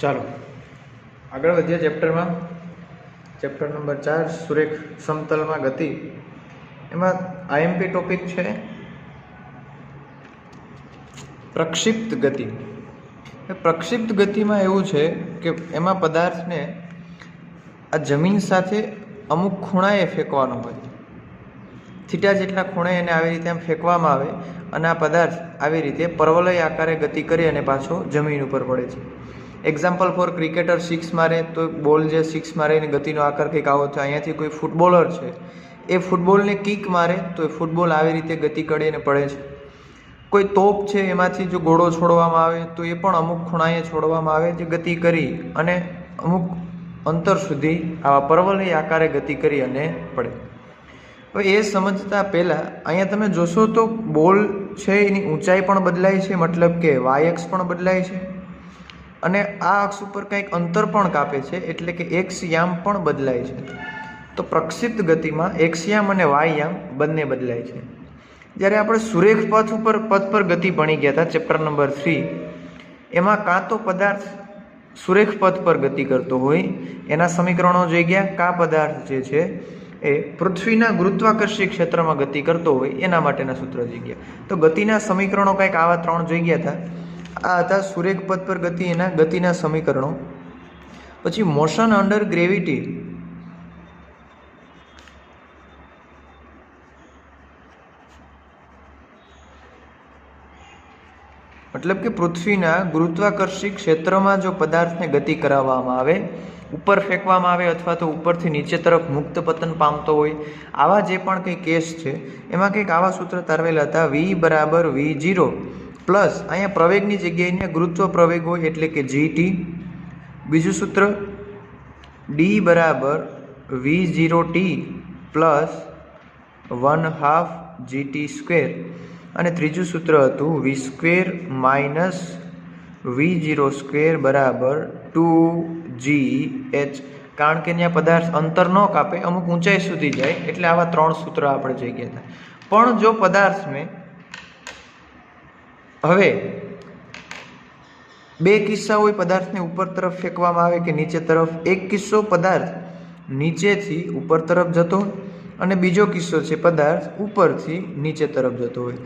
ચાલો આગળ વધીએ ચેપ્ટરમાં. ચેપ્ટર નંબર 4 સુરેખ સમતલમાં ગતિ. એમાં આઈએમપી ટોપિક છે પ્રક્ષિપ્ત ગતિ. પ્રક્ષિપ્ત ગતિમાં એવું છે કે એમાં પદાર્થને આ જમીન સાથે અમુક ખૂણાએ ફેંકવાનો હોય, થીટા જેટલા ખૂણે એને આવી રીતે આમ ફેંકવામાં આવે અને આ પદાર્થ આવી રીતે પરવલય આકારે ગતિ કરી અને પાછો જમીન ઉપર પડે છે. એક્ઝામ્પલ ફોર ક્રિકેટર 6 મારે તો બોલ જે 6 મારે એની ગતિનો આકાર કંઈક આવો થાય. અહીંયાથી કોઈ ફૂટબોલર છે એ ફૂટબોલને કિક મારે તો એ ફૂટબોલ આવી રીતે ગતિ કરીને પડે છે. કોઈ તોપ છે એમાંથી જો ગોળો છોડવામાં આવે તો એ પણ અમુક ખૂણાએ છોડવામાં આવે જે ગતિ કરી અને અમુક અંતર સુધી આવા પરવલય આકારે ગતિ કરી અને પડે. હવે એ સમજતા પહેલાં અહીંયા તમે જોશો તો બોલ છે એની ઊંચાઈ પણ બદલાય છે, મતલબ કે વાય અક્ષ પણ બદલાય છે અને આ અક્ષ ઉપર કંઈક અંતર પણ કાપે છે, એટલે કે એક્સ યામ પણ બદલાય છે. તો પ્રક્ષિપ્ત ગતિમાં એક્સ યામ અને વાય યામ બંને બદલાય છે. જ્યારે આપણે સુરેખ પથ પર ગતિ ભણી ગયા હતા ચેપ્ટર નંબર 3, એમાં કાં તો પદાર્થ સુરેખ પથ પર ગતિ કરતો હોય એના સમીકરણો જોઈ ગયા, કાં પદાર્થ જે છે એ પૃથ્વીના ગુરુત્વાકર્ષી ક્ષેત્રમાં ગતિ કરતો હોય એના માટેના સૂત્ર જોઈ ગયા. તો ગતિના સમીકરણો કંઈક આવા 3 જોઈ ગયા હતા. આ હતા સુરેખ પથ પર ગતિ, એના ગતિના સમીકરણો. પછી મોશન અંડર ગ્રેવિટી, મતલબ કે પૃથ્વીના ગુરુત્વાકર્ષી ક્ષેત્રમાં જો પદાર્થને ગતિ કરાવવામાં આવે, ઉપર ફેંકવામાં આવે અથવા તો ઉપરથી નીચે તરફ મુક્ત પતન પામતો હોય, આવા જે પણ કંઈ કેસ છે એમાં કંઈક આવા સૂત્ર તારવેલા હતા. V બરાબર V0 પ્લસ અહીંયા પ્રવેગની જગ્યાએ ગુરુત્વ પ્રવેગ હોય એટલે કે GT. બીજું સૂત્ર D બરાબર V0T પ્લસ 1/2 GT². અને ત્રીજું સૂત્ર હતું V² માઇનસ V0² બરાબર 2GH. કારણ કે ત્યાં પદાર્થ અંતર ન કાપે, અમુક ઊંચાઈ સુધી જાય, એટલે આવા 3 સૂત્ર આપણે જોઈ ગયા હતા. પણ જો પદાર્થને હવે બે કિસ્સા હોય, પદાર્થને ઉપર તરફ ફેંકવામાં આવે કે નીચે તરફ. એક કિસ્સો પદાર્થ નીચેથી ઉપર તરફ જતો અને બીજો કિસ્સો છે પદાર્થ ઉપરથી નીચે તરફ જતો હોય.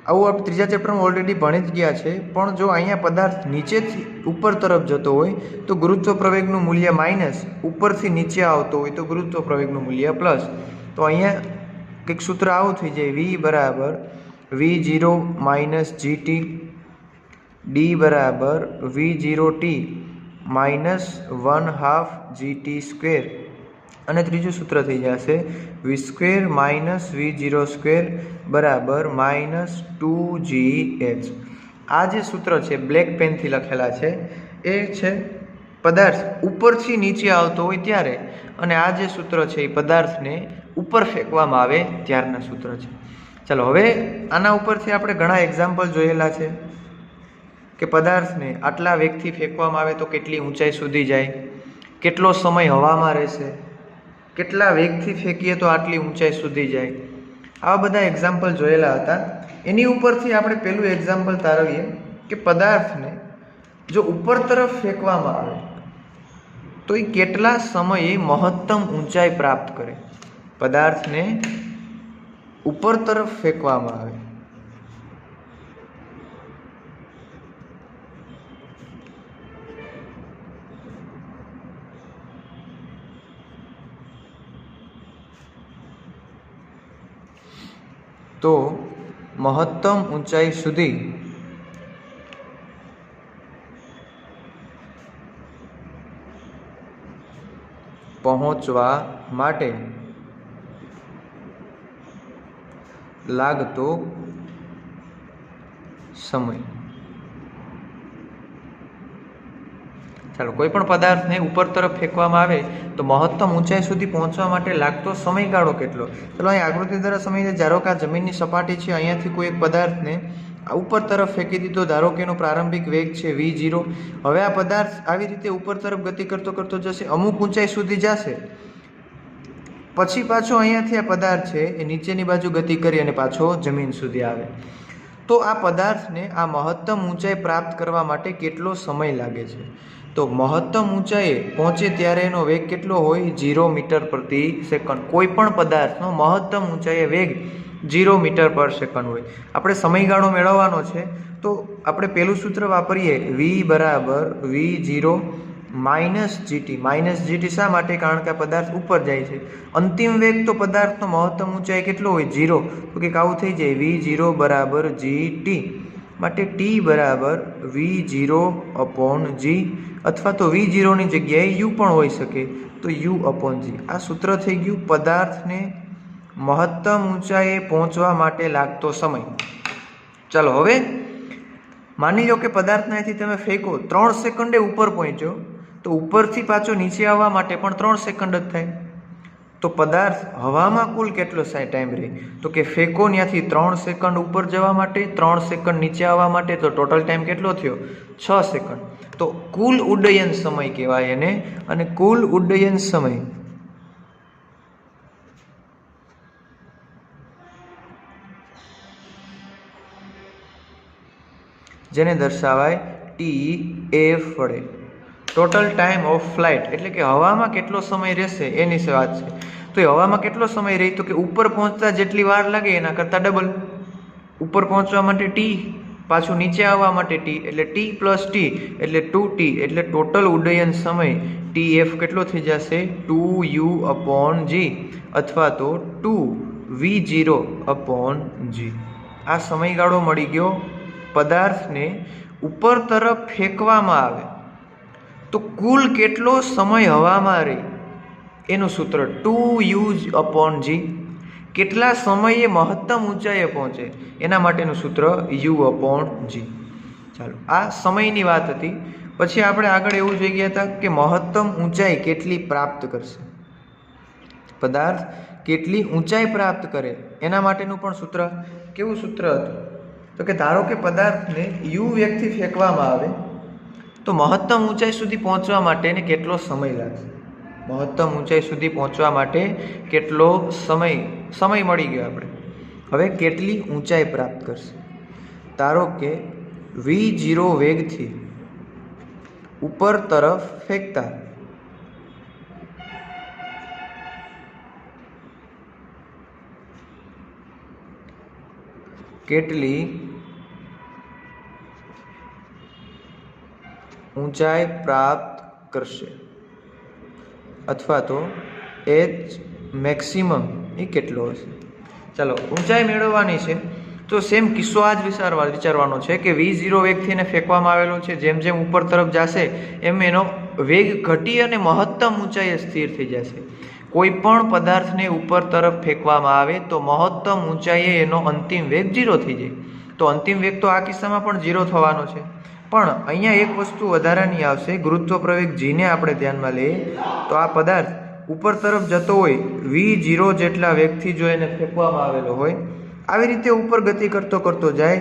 આવું આપણે ત્રીજા ચેપ્ટરમાં ઓલરેડી ભણી જ ગયા છે. પણ જો અહીંયા પદાર્થ નીચેથી ઉપર તરફ જતો હોય તો ગુરુત્વ પ્રવેગનું મૂલ્ય માઇનસ, ઉપરથી નીચે આવતો હોય તો ગુરુત્વ પ્રવેગનું મૂલ્ય પ્લસ. તો અહીંયા કંઈક સૂત્ર આવું થઈ જાય, V બરાબર V0 માઇનસ GT, D બરાબર V0T માઇનસ 1/2 GT². અને ત્રીજું સૂત્ર થઈ જશે V² માઇનસ V0² બરાબર માઇનસ 2GH. આ જે સૂત્ર છે બ્લેક પેનથી લખેલા છે એ છે પદાર્થ ઉપરથી નીચે આવતો હોય ત્યારે, અને આ જે સૂત્ર છે એ પદાર્થને ઉપર ફેંકવામાં આવે ત્યારના સૂત્ર છે. ચાલો હવે આના ઉપરથી આપણે ઘણા એક્ઝામ્પલ જોયેલા છે કે પદાર્થને આટલા વેગથી ફેંકવામાં આવે તો કેટલી ઊંચાઈ સુધી જાય, કેટલો સમય હવામાં રહેશે, કેટલા વેગથી ફેંકીએ તો આટલી ઊંચાઈ સુધી જાય. આવા બધા એક્ઝામ્પલ જોયેલા હતા. એની ઉપરથી આપણે પહેલું એક્ઝામ્પલ તારવીએ કે પદાર્થને જો ઉપર તરફ ફેંકવામાં આવે તો એ કેટલા સમયે મહત્તમ ઊંચાઈ પ્રાપ્ત કરે. પદાર્થને ઉપર તરફ ફેંકવામાં આવે તો મહત્તમ ઊંચાઈ સુધી પહોંચવા માટે લાગતો સમય. ચાલો કોઈ પણ પદાર્થને ઉપર તરફ ફેંકવામાં આવે તો મહત્તમ ઊંચાઈ સુધી પહોંચવા માટે લાગતો સમયગાળો કેટલો. ચાલો અહીં આકૃતિ દ્વારા સમજીએ. ધારો કે આ જમીનની સપાટી છે, અહીંયાથી કોઈ એક પદાર્થને ઉપર તરફ ફેંકી દીધો. ધારો કે એનો પ્રારંભિક વેગ છે V0. હવે આ પદાર્થ આવી રીતે ઉપર તરફ ગતિ કરતો કરતો જશે, અમુક ઊંચાઈ સુધી જશે, પછી પાછો અહીંયાથી આ પદાર્થ છે એ નીચેની બાજુ ગતિ કરી અને પાછો જમીન સુધી આવે. તો આ પદાર્થને આ મહત્તમ ઊંચાઈ પ્રાપ્ત કરવા માટે કેટલો સમય લાગે છે? તો મહત્તમ ઊંચાઈએ પહોંચે ત્યારે એનો વેગ કેટલો હોય? 0 મીટર પ્રતિ સેકન્ડ. કોઈ પણ પદાર્થનો મહત્તમ ઊંચાઈએ વેગ 0 મીટર પર સેકન્ડ હોય. આપણે સમયગાળો મેળવવાનો છે તો આપણે પહેલું સૂત્ર વાપરીએ, v બરાબર v0 minus GT. Minus GT શા માટે? કારણ કે આ પદાર્થ ઉપર જાય છે. અંતિમ વેગ તો પદાર્થનો મહત્તમ ઊંચાઈ કેટલો હોય? 0. તો કે આવું થઈ જાય, v0 બરાબર gt. માટે t બરાબર v0 અપોન g, અથવા તો v0 ની જગ્યાએ u પણ હોઈ શકે, તો u અપોન g. આ સૂત્ર થઈ ગયું પદાર્થને મહત્તમ ઊંચાઈએ પહોંચવા માટે લાગતો સમય. ચાલો હવે માની લો કે પદાર્થને અહીંથી તમે ફેંકો, 3 સેકન્ડે ઉપર પહોંચ્યો, તો ઉપરથી પાછો નીચે આવવા માટે પણ 3 સેકન્ડ જ થાય. તો પદાર્થ હવામાં કુલ કેટલો ટાઈમ રહે? તો કે ફેંકો ત્યાંથી 3 સેકન્ડ ઉપર જવા માટે, 3 સેકન્ડ નીચે આવવા માટે, તો ટોટલ ટાઈમ કેટલો થયો? 6 સેકન્ડ. તો કુલ ઉડ્ડયન સમય કહેવાય એને. અને કુલ ઉડ્ડયન સમય જેને દર્શાવાય TF વડે. ટોટલ ટાઈમ ઓફ ફ્લાઇટ, એટલે કે હવામાં કેટલો સમય રહેશે એની વાત છે. તો એ હવામાં કેટલો સમય રહી? તો કે ઉપર પહોંચતા જેટલી વાર લાગે એના કરતાં ડબલ. ઉપર પહોંચવા માટે t, પાછું નીચે આવવા માટે t, એટલે t પ્લસ t એટલે 2t. એટલે ટોટલ ઉડ્ડયન સમય TF કેટલો થઈ જશે? 2u અપોન g, અથવા તો 2v0 અપોન g. આ સમયગાળો મળી ગયો. પદાર્થને ઉપર તરફ ફેંકવામાં આવે તો કુલ કેટલો સમય હવામાં રહે એનું સૂત્ર 2u અપોન g. કેટલા સમયે મહત્તમ ઊંચાઈએ પહોંચે એના માટેનું સૂત્ર u અપોન g. ચાલો, આ સમયની વાત હતી. પછી આપણે આગળ એવું જોઈ ગયા હતા કે મહત્તમ ઊંચાઈ કેટલી પ્રાપ્ત કરશે, પદાર્થ કેટલી ઊંચાઈ પ્રાપ્ત કરે એના માટેનું પણ સૂત્ર. કેવું સૂત્ર હતું? તો કે ધારો કે પદાર્થને u વેગથી ફેંકવામાં આવે તો મહત્તમ ઊંચાઈ સુધી પહોંચવા માટે કેટલો સમય લાગશે? મહત્તમ ઊંચાઈ સુધી પહોંચવા માટે કેટલો સમય મળી ગયો આપણે. હવે કેટલી ઊંચાઈ પ્રાપ્ત કરશે? ધારો કે v0 વેગથી ઉપર તરફ ફેંકતા કેટલી ઊંચાઈ પ્રાપ્ત કરશે, અથવા તો h મેક્સિમમ એ કેટલો હશે? ચાલો, ઊંચાઈ મેળવવાની છે તો સેમ કિસ્સો આ જ વિચારવાનો છે કે v0 વેગથી એને ફેંકવામાં આવેલો છે. જેમ જેમ ઉપર તરફ જશે એમ એનો વેગ ઘટી અને મહત્તમ ઊંચાઈએ સ્થિર થઈ જશે. કોઈ પણ પદાર્થને ઉપર તરફ ફેંકવામાં આવે તો મહત્તમ ઊંચાઈએ એનો અંતિમ વેગ 0 થઈ જાય. તો અંતિમ વેગ તો આ કિસ્સામાં પણ 0 થવાનો છે. પણ અહીંયા એક વસ્તુ વધારાની આવશે, ગુરુત્વ પ્રવેગ જીને આપણે ધ્યાનમાં લઈએ તો આ પદાર્થ ઉપર તરફ જતો હોય v0 જેટલા વેગથી જો એને ફેંકવામાં આવેલો હોય, આવી રીતે ઉપર ગતિ કરતો કરતો જાય,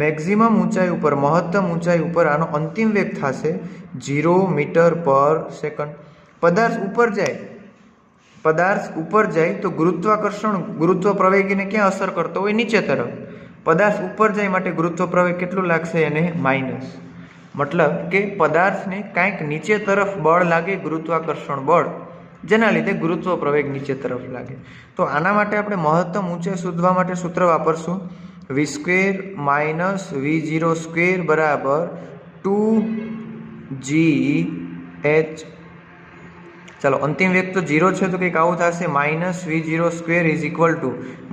મેક્સિમમ ઊંચાઈ ઉપર, મહત્તમ ઊંચાઈ ઉપર આનો અંતિમ વેગ થશે 0 મીટર પર સેકન્ડ. પદાર્થ ઉપર જાય તો ગુરુત્વ પ્રવેગીને ક્યાં અસર કરતો હોય? નીચે તરફ. પદાર્થ ઉપર જાય માટે ગુરુત્વ પ્રવેગ કેટલું લાગશે એને? માઇનસ. મતલબ કે પદાર્થને કાંઈક નીચે તરફ બળ લાગે, ગુરુત્વાકર્ષણ બળ, જેના લીધે ગુરુત્વ પ્રવેગ નીચે તરફ લાગે. તો આના માટે આપણે મહત્તમ ઊંચાઈ શોધવા માટે સૂત્ર વાપરશું v² માઇનસ v0² બરાબર 2gh. ચાલો, અંતિમ વેગ તો 0 છે તો કંઈક આવું થશે, minus v0² is equal to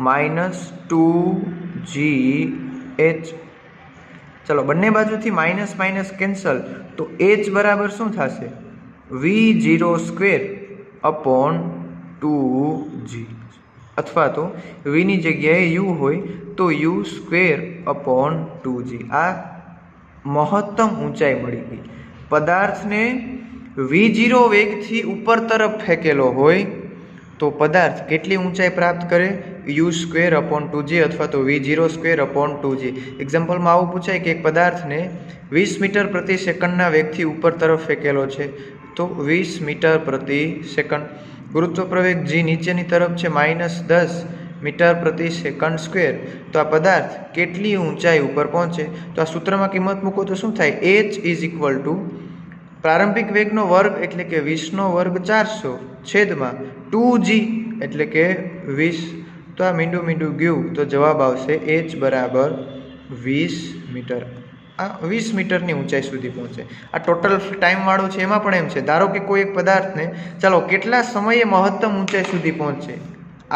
minus 2gh. ચલો, બંને બાજુથી માઇનસ માઇનસ કેન્સલ, તો h બરાબર શું થશે? v0² અપોન 2g, અથવા તો v ની જગ્યાએ u હોય તો u² અપોન 2g. આ મહત્તમ ઊંચાઈ મળી ગઈ. પદાર્થને v0 વેગથી ઉપર તરફ ફેંકેલો હોય તો પદાર્થ કેટલી ઊંચાઈ પ્રાપ્ત કરે? u² અપોન 2g અથવા તો v0² અપોન 2g. એક્ઝામ્પલમાં આવું પૂછાય કે એક પદાર્થને 20 મીટર પ્રતિ સેકન્ડના વેગથી ઉપર તરફ ફેંકેલો છે તો 20 મીટર પ્રતિ સેકન્ડ. ગુરુત્વ પ્રવેગ g નીચેની તરફ છે -10, મીટર પ્રતિ સેકન્ડ સ્ક્વેર, તો આ પદાર્થ કેટલી ઊંચાઈ ઉપર પહોંચે? તો આ સૂત્રમાં કિંમત મૂકો તો શું થાય? h ઇઝ ઇક્વલ ટુ પ્રારંભિક વેગનો વર્ગ એટલે કે 20નો વર્ગ 400 છેદમાં 2g એટલે કે 20. તો આ મીંડું ગયું તો જવાબ આવશે h બરાબર 20 મીટર. આ 20 મીટરની ઊંચાઈ સુધી પહોંચે. આ ટોટલ ટાઈમવાળું છે. એમાં પણ એમ છે, ધારો કે કોઈ એક પદાર્થને ચાલો કેટલા સમયે મહત્તમ ઊંચાઈ સુધી પહોંચે,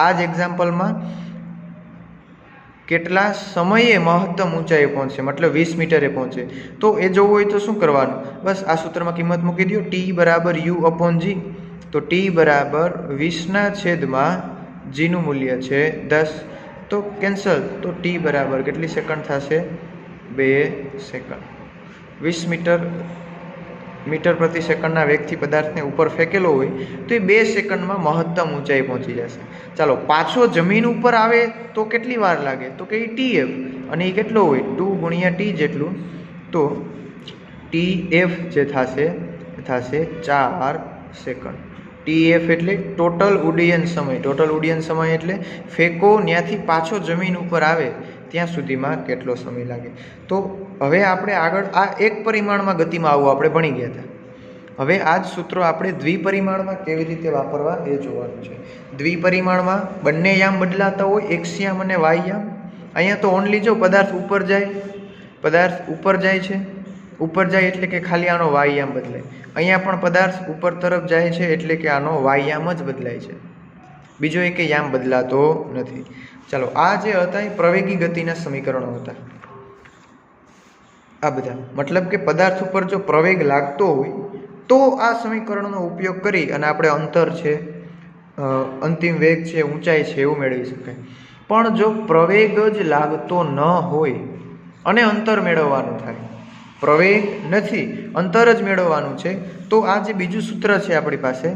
આ જ એક્ઝામ્પલમાં કેટલા સમયે મહત્તમ ઊંચાઈએ પહોંચે, મતલબ 20 મીટરે પહોંચે. તો એ જોવું હોય તો શું કરવાનું? બસ આ સૂત્રમાં કિંમત મૂકી દો, t બરાબર u/g. તો t બરાબર 20ના છેદમાં જીનું મૂલ્ય છે 10. તો કેન્સલ. તો t બરાબર કેટલી સેકન્ડ થશે? 2 સેકન્ડ. 20 મીટર પ્રતિ સેકન્ડના વેગથી પદાર્થને ઉપર ફેંકેલો હોય તો એ 2 સેકન્ડમાં મહત્તમ ઊંચાઈ પહોંચી જશે. ચાલો પાછો જમીન ઉપર આવે તો કેટલી વાર લાગે? તો કે tf, અને એ કેટલો હોય? 2 ગુણ્યા t જેટલું. તો tf જે થશે 4 સેકન્ડ. tf એટલે ટોટલ ઉડ્ડયન સમય. ટોટલ ઉડ્ડયન સમય એટલે ફેંકો ત્યાંથી પાછો જમીન ઉપર આવે ત્યાં સુધીમાં કેટલો સમય લાગે. તો હવે આપણે આગળ આ એક પરિમાણમાં ગતિમાં આવવું આપણે ભણી ગયા હતા. હવે આ જ સૂત્રો આપણે દ્વિપરિમાણમાં કેવી રીતે વાપરવા એ જોવાનું છે. દ્વિપરિમાણમાં બંને યામ બદલાતા હોય, x યામ અને y યામ. અહીંયા તો ઓનલી જો પદાર્થ ઉપર જાય છે, ઉપર જાય એટલે કે ખાલી આનો y યામ બદલાય. અહીંયા પણ પદાર્થ ઉપર તરફ જાય છે એટલે કે આનો y યામ જ બદલાય છે, બીજો એક યામ બદલાતો નથી. ચાલો આ જે હતા એ પ્રવેગી ગતિના સમીકરણો હતા. આ બધા મતલબ કે પદાર્થ ઉપર જો પ્રવેગ લાગતો હોય તો આ સમીકરણનો ઉપયોગ કરી અને આપણે અંતર છે, અંતિમ વેગ છે, ઊંચાઈ છે એવું મેળવી શકાય. પણ જો પ્રવેગ જ લાગતો ન હોય અને અંતર મેળવવાનું થાય, પ્રવેગ નથી અંતર જ મેળવવાનું છે, તો આ જે બીજું સૂત્ર છે આપણી પાસે,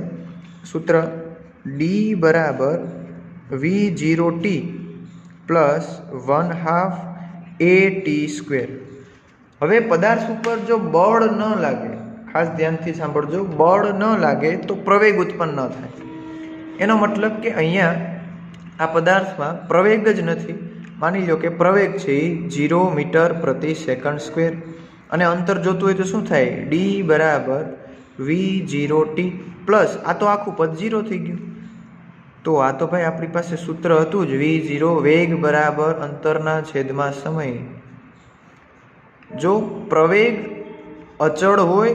સૂત્ર d બરાબર v0t પ્લસ 1/2 at². હવે પદાર્થ ઉપર જો બળ ન લાગે, ખાસ ધ્યાનથી સાંભળજો, બળ ન લાગે તો પ્રવેગ ઉત્પન્ન ન થાય. એનો મતલબ કે અહીંયા આ પદાર્થમાં પ્રવેગ જ નથી. માની લો કે પ્રવેગ છે એ 0 મીટર પ્રતિ સેકન્ડ સ્ક્વેર, અને અંતર જોતું હોય તો શું થાય? d બરાબર v0t પ્લસ આ તો આખું પદ 0 થઈ ગયું. તો આ તો ભાઈ આપણી પાસે સૂત્ર હતું જ, v0 વેગ બરાબર અંતરના છેદમાં સમય. જો પ્રવેગ અચળ હોય,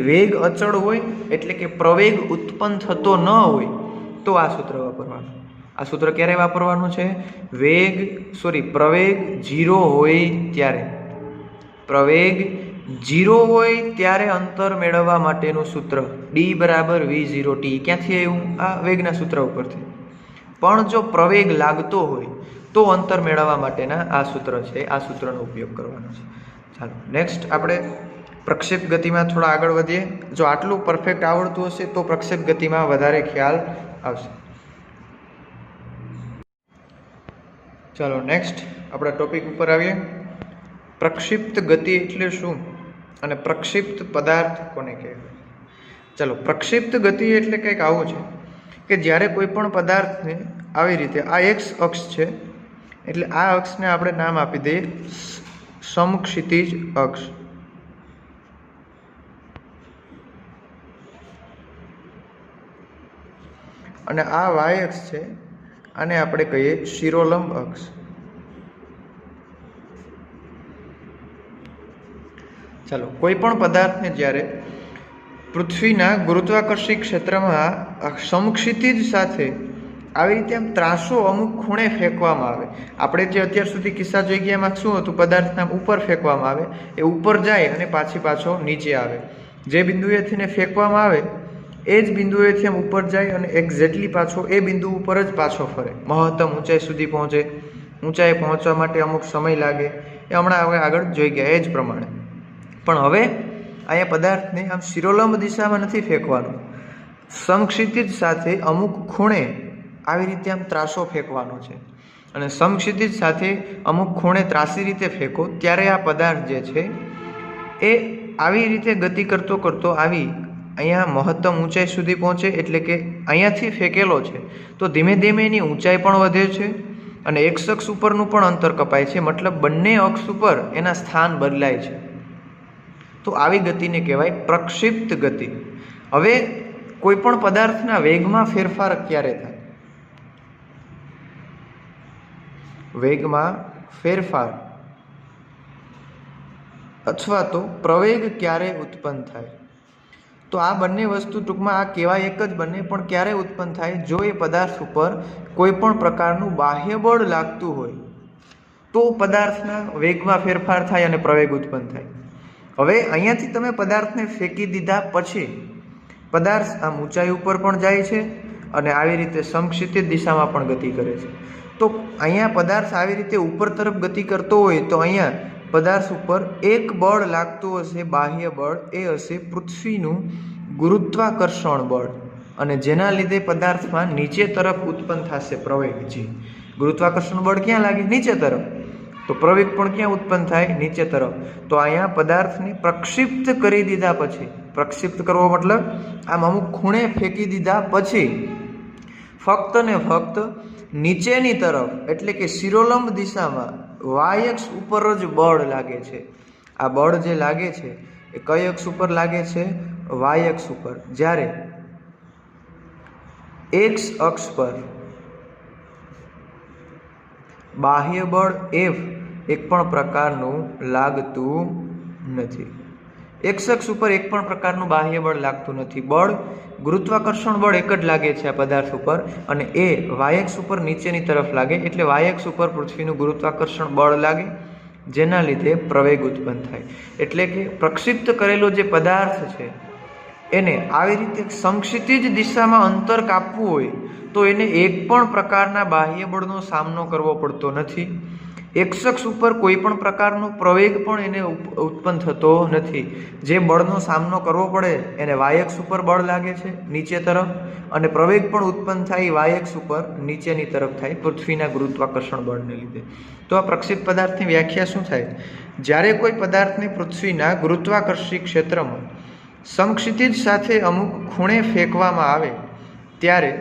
વેગ અચળ હોય એટલે કે પ્રવેગ ઉત્પન્ન થતો ન હોય તો આ સૂત્ર વાપરવાનું. આ સૂત્ર ક્યારે વાપરવાનું છે? પ્રવેગ 0 હોય ત્યારે. પ્રવેગ 0 હોય ત્યારે અંતર મેળવવા માટેનું સૂત્ર d બરાબર v0t. ક્યાંથી આવ્યું? આ વેગના સૂત્ર ઉપરથી. પણ જો પ્રવેગ લાગતો હોય તો અંતર મેળવવા માટેના આ સૂત્ર છે, આ સૂત્રનો ઉપયોગ કરવાનો છે. ચાલો નેક્સ્ટ આપણે પ્રક્ષેપ ગતિમાં થોડા આગળ વધીએ. જો આટલું પરફેક્ટ આવડતું હશે તો પ્રક્ષેપ ગતિમાં વધારે ખ્યાલ આવશે. ચાલો નેક્સ્ટ આપણા ટોપિક ઉપર આવીએ. પ્રક્ષિપ્ત ગતિ એટલે શું અને પ્રક્ષિપ્ત પદાર્થ કોને કહેવાય? ચાલો પ્રક્ષિપ્ત ગતિ એટલે કંઈક આવું છે કે જ્યારે કોઈ પણ પદાર્થને આવી રીતે, આ x અક્ષ છે એટલે આ અક્ષને આપણે નામ આપી દઈએ સમક્ષિતિજ અક્ષ, અને આ y અક્ષ છે, આને આપણે કહીએ શિરોલંબ અક્ષ. ચાલો કોઈ પણ પદાર્થને જ્યારે પૃથ્વીના ગુરુત્વાકર્ષી ક્ષેત્રમાં સમક્ષિતિજ સાથે આવી રીતે આમ ત્રાસો અમુક ખૂણે ફેંકવામાં આવે. આપણે જે અત્યાર સુધી કિસ્સા જોઈ ગયા એમાં શું હતું? પદાર્થને ઉપર ફેંકવામાં આવે, એ ઉપર જાય અને પાછો નીચે આવે. જે બિંદુએથી ને ફેંકવામાં આવે એ જ બિંદુએથી આમ ઉપર જાય અને એક્ઝેક્ટલી પાછો એ બિંદુ ઉપર જ પાછો ફરે, મહત્તમ ઊંચાઈ સુધી પહોંચે. ઊંચાઈ પહોંચવા માટે અમુક સમય લાગે, એ હમણાં હવે આગળ જોઈ ગયા એ જ પ્રમાણે. પણ હવે અહીંયા પદાર્થને આમ શિરોલંબ દિશામાં નથી ફેંકવાનું, સમક્ષિતિજ સાથે અમુક ખૂણે આવી રીતે આમ ત્રાસો ફેંકવાનો છે. અને સમક્ષિતિજ સાથે અમુક ખૂણે ત્રાસી રીતે ફેંકો ત્યારે આ પદાર્થ જે છે એ આવી રીતે ગતિ કરતો આવી અહીંયા મહત્તમ ઊંચાઈ સુધી પહોંચે, એટલે કે અહીંયાથી ફેંકેલો છે તો ધીમે ધીમે એની ઊંચાઈ પણ વધે છે અને એક્સ અક્ષ ઉપરનું પણ અંતર કપાય છે, મતલબ બંને અક્ષ ઉપર એના સ્થાન બદલાય છે. તો આવી ગતિને કહેવાય પ્રક્ષિપ્ત ગતિ. હવે કોઈ પણ પદાર્થના વેગમાં ફેરફાર ક્યારે થાય? વેગમાં ફેરફાર અથવા તો પ્રવેગ ક્યારે ઉત્પન્ન થાય? તો આ બંને વસ્તુ ટૂંકમાં આ કહેવાય એક જ બંને, પણ ક્યારે ઉત્પન્ન થાય? જો એ પદાર્થ ઉપર કોઈ પણ પ્રકારનું બાહ્ય બળ લાગતું હોય તો પદાર્થના વેગમાં ફેરફાર થાય અને પ્રવેગ ઉત્પન્ન થાય. હવે અહીંયાથી તમે પદાર્થને ફેંકી દીધા પછી પદાર્થ આમ ઊંચાઈ ઉપર પણ જાય છે અને આવી રીતે સમક્ષિતિજ દિશામાં પણ ગતિ કરે છે. તો અહીંયા પદાર્થ આવી રીતે ઉપર તરફ ગતિ કરતો હોય તો અહીંયા પદાર્થ ઉપર એક બળ લાગતું હશે, બાહ્ય બળ, એ હશે પૃથ્વીનું ગુરુત્વાકર્ષણ બળ, અને જેના લીધે પદાર્થમાં નીચે તરફ ઉત્પન્ન થશે પ્રવેગ. ગુરુત્વાકર્ષણ બળ ક્યાં લાગે? નીચે તરફ. તો પ્રવેગ પણ ક્યાં ઉત્પન્ન થાય? નીચે તરફ. તો અહીંયા પદાર્થને પ્રક્ષિપ્ત કરી દીધા પછી, પ્રક્ષિપ્ત કરવો મતલબ આમ અમુક ખૂણે ફેંકી દીધા પછી ફક્ત ને ફક્ત નીચેની તરફ, એટલે કે શિરોલંબ દિશામાં વાય અક્ષ ઉપર જ બળ લાગે છે. આ બળ જે લાગે છે એ કઈ અક્ષ ઉપર લાગે છે? વાય અક્ષ ઉપર. જ્યારે એક્સ અક્ષ પર બાહ્ય બળ F એક પણ પ્રકારનું લાગતું નથી. એક્સ અક્ષ ઉપર એક પણ પ્રકારનું બાહ્ય બળ લાગતું નથી. બળ ગુરુત્વાકર્ષણ બળ એક જ લાગે છે આ પદાર્થ ઉપર, અને એ વાય અક્ષ ઉપર નીચેની તરફ લાગે, એટલે વાય અક્ષ ઉપર પૃથ્વીનું ગુરુત્વાકર્ષણ બળ લાગે, જેના લીધે પ્રવેગ ઉત્પન્ન થાય. એટલે કે પ્રક્ષિપ્ત કરેલો જે પદાર્થ છે એને આવી રીતે સમક્ષિતિજ દિશામાં અંતર કાપવું હોય તો એને એક પણ પ્રકારના બાહ્ય બળનો સામનો કરવો પડતો નથી. એક્સ અક્ષ ઉપર કોઈ પણ પ્રકારનો પ્રવેગ પણ એને ઉત્પન્ન થતો નથી. જે બળનો સામનો કરવો પડે એને વાય અક્ષ ઉપર બળ લાગે છે નીચે તરફ, અને પ્રવેગ પણ ઉત્પન્ન થાય વાય અક્ષ ઉપર નીચેની તરફ થાય પૃથ્વીના ગુરુત્વાકર્ષણ બળને લીધે. તો આ પ્રક્ષિપ્ત પદાર્થની વ્યાખ્યા શું થાય? જ્યારે કોઈ પદાર્થને પૃથ્વીના ગુરુત્વાકર્ષી ક્ષેત્રમાં સમક્ષિતિજ સાથે અમુક ખૂણે ફેંકવામાં આવે ત્યારે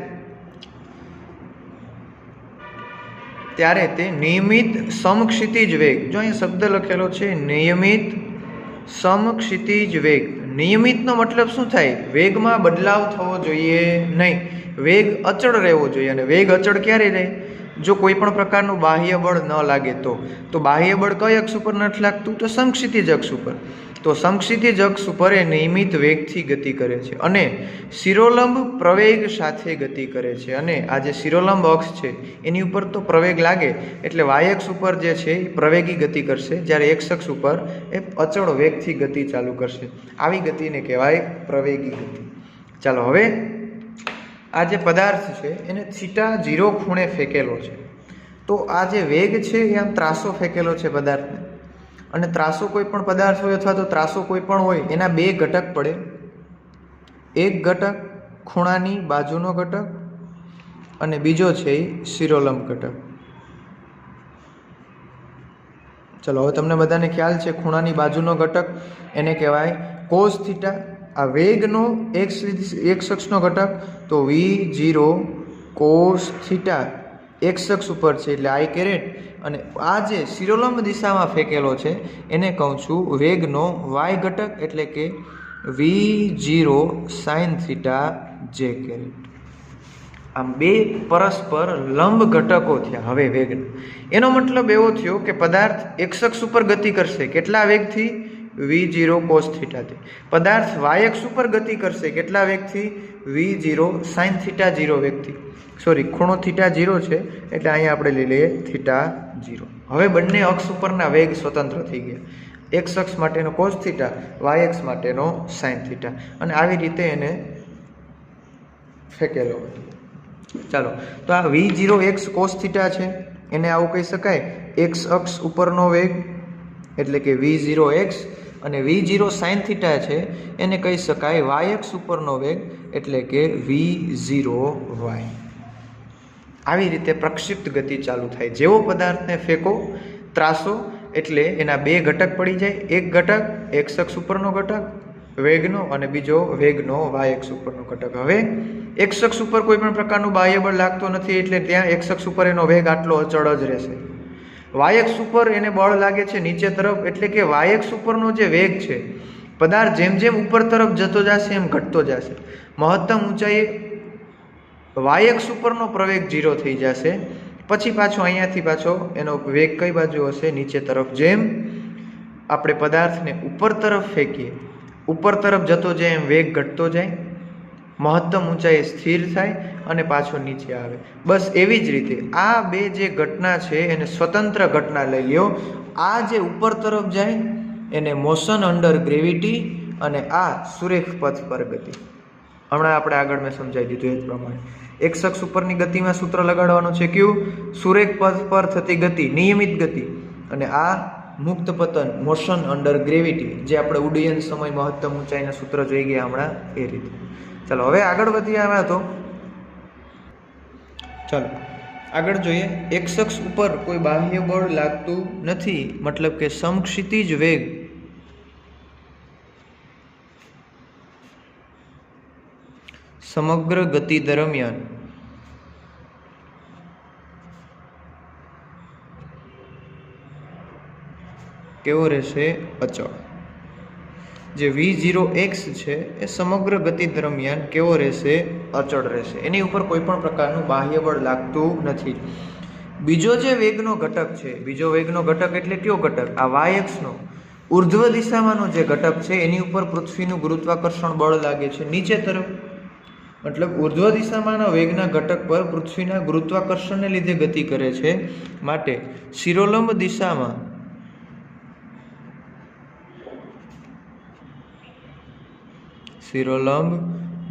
તે નિયમિત સમક્ષિતિજ વેગ, જો અહીંયા શબ્દ લખેલો છે નિયમિત સમક્ષિતિજ વેગ. નિયમિતનો મતલબ શું થાય? વેગમાં બદલાવ થવો જોઈએ નહીં, વેગ અચળ રહેવો જોઈએ. અને વેગ અચળ ક્યારે રહે? જો કોઈ પણ પ્રકારનું બાહ્ય બળ ન લાગે તો બાહ્ય બળ કઈ અક્ષ ઉપર નથી લાગતું? તો સમક્ષિતિજ અક્ષ ઉપર. તો સમક્ષિતિજ અક્ષ ઉપર એ નિયમિત વેગથી ગતિ કરે છે અને શિરોલંબ પ્રવેગ સાથે ગતિ કરે છે. અને આ જે શિરોલંબ અક્ષ છે એની ઉપર તો પ્રવેગ લાગે, એટલે વાય અક્ષ ઉપર જે છે એ પ્રવેગી ગતિ કરશે, જ્યારે એક્સ અક્ષ ઉપર એ અચળ વેગથી ગતિ ચાલુ કરશે. આવી ગતિને કહેવાય પ્રવેગી ગતિ. ચાલો, હવે આ જે પદાર્થ છે એને θ0 ખૂણે ફેંકેલો છે. તો આ જે વેગ છે એ આમ ત્રાસો ફેંકેલો છે પદાર્થને, અને ત્રાસો કોઈ પણ પદાર્થ હોય અથવા તો ત્રાસો કોઈ પણ હોય એના બે ઘટક પડે. એક ઘટક ખૂણાની બાજુનો ઘટક અને બીજો છે એ શિરોલંબ ઘટક. ચલો, હવે તમને બધાને ખ્યાલ છે ખૂણાની બાજુનો ઘટક એને કહેવાય કોસ થીટા. આ વેગનો એક્સ અક્ષનો ઘટક તો V0 કોસ થીટા એક્સ અક્ષ ઉપર છે એટલે I કેરેટ, અને આ જે શિરોલંબ દિશામાં ફેંકેલો છે એને કહું છું વેગનો વાય ઘટક, એટલે કે V0 સાઇન થીટા જે કેરેટ. આમ બે પરસ્પર લંબ ઘટકો થયા હવે વેગના. એનો મતલબ એવો થયો કે પદાર્થ એક્સ અક્ષ ઉપર ગતિ કરશે કેટલા વેગથી? V0 cos થીટાથી. પદાર્થ વાય અક્ષ ઉપર ગતિ કરશે કેટલા વેગથી? V0 sine theta 0 વેગથી. સોરી, ખૂણો θ0 છે એટલે અહીંયા આપણે લઈ લઈએ θ0. હવે બંને અક્ષ ઉપરના વેગ સ્વતંત્ર થઈ ગયા. એક્સ અક્ષ માટેનો કોસ થીટા, વાય અક્ષ માટેનો સાઇન થીટા, અને આવી રીતે એને ફેંકેલો હતો. ચાલો, તો આ V0 એક્સ કોસ થીટા છે એને આવું કહી શકાય એક્સ અક્ષ ઉપરનો વેગ, એટલે કે V0 એક્સ, અને V0 સાઇન થીટા છે એને કહી શકાય વાય અક્ષ ઉપરનો વેગ, એટલે કે V0 વાય. આવી રીતે પ્રક્ષિપ્ત ગતિ ચાલુ થાય. જેવો પદાર્થને ફેંકો ત્રાસો એટલે એના બે ઘટક પડી જાય. એક ઘટક એક્સ અક્ષ ઉપરનો ઘટક વેગનો અને બીજો વેગનો વાય એક્સ ઉપરનો ઘટક. હવે એક્સ અક્ષ ઉપર કોઈ પણ પ્રકારનું બાહ્ય બળ લાગતો નથી એટલે ત્યાં એક્સ અક્ષ ઉપર એનો વેગ આટલો અચળ જ રહેશે. વાય એક્સ ઉપર એને બળ લાગે છે નીચે તરફ એટલે કે વાય એક્સ ઉપરનો જે વેગ છે પદાર્થ જેમ જેમ ઉપર તરફ જતો જશે એમ ઘટતો જશે. મહત્તમ ઊંચાઈએ વાય એક્સ ઉપરનો પ્રવેગ 0 થઈ જશે. પછી પાછો અહીંયાથી પાછો એનો વેગ કઈ બાજુ હશે? નીચે તરફ. જેમ આપણે પદાર્થને ઉપર તરફ ફેંકીએ ઉપર તરફ જતો જાય એમ વેગ ઘટતો જાય, મહત્તમ ઊંચાઈએ સ્થિર થાય અને પાછો નીચે આવે. બસ એવી જ રીતે આ બે જે ઘટના છે એને સ્વતંત્ર ઘટના લઈ લ્યો. આ જે ઉપર તરફ જાય એને મોશન અંડર ગ્રેવિટી અને આ સુરેખ પથ પર ગતિ. હમણાં આપણે આગળ મેં સમજાવી દીધું એ જ પ્રમાણે એક્સ અક્ષ ઉપરની ગતિમાં સૂત્ર લગાડવાનું છે કયું? સુરેખ પથ પર થતી ગતિ, નિયમિત ગતિ. અને આ મુક્ત પતન, મોશન અંડર ગ્રેવિટી, જે આપણે ઉડ્ડયન સમય મહત્તમ ઊંચાઈના સૂત્ર જોઈ ગયા હમણાં એ રીતે. ચાલો હવે આગળ વધી આવ્યા તો ચાલો આગળ જોઈએ. એક્સ અક્ષ ઉપર કોઈ બાહ્ય બળ લાગતું નથી, મતલબ કે સમક્ષિતિજ વેગ સમગ્ર ગતિ દરમિયાન કેવો રહેશે? અચળ. જે v0x છે એ સમગ્ર ગતિ દરમિયાન કેવો રહેશે? અચળ રહેશે. એની ઉપર કોઈ પણ પ્રકારનું બાહ્ય બળ લાગતું નથી. બીજો જે વેગનો ઘટક છે, બીજો વેગનો ઘટક એટલે કયો ઘટક? આ વાય એક્સનો ઉર્ધ્વ દિશામાંનો જે ઘટક છે એની ઉપર પૃથ્વીનું ગુરુત્વાકર્ષણ બળ લાગે છે નીચે તરફ. મતલબ ઉર્ધ્વ દિશામાંના વેગના ઘટક પર પૃથ્વીના ગુરુત્વાકર્ષણને લીધે ગતિ કરે છે. માટે શિરોલંબ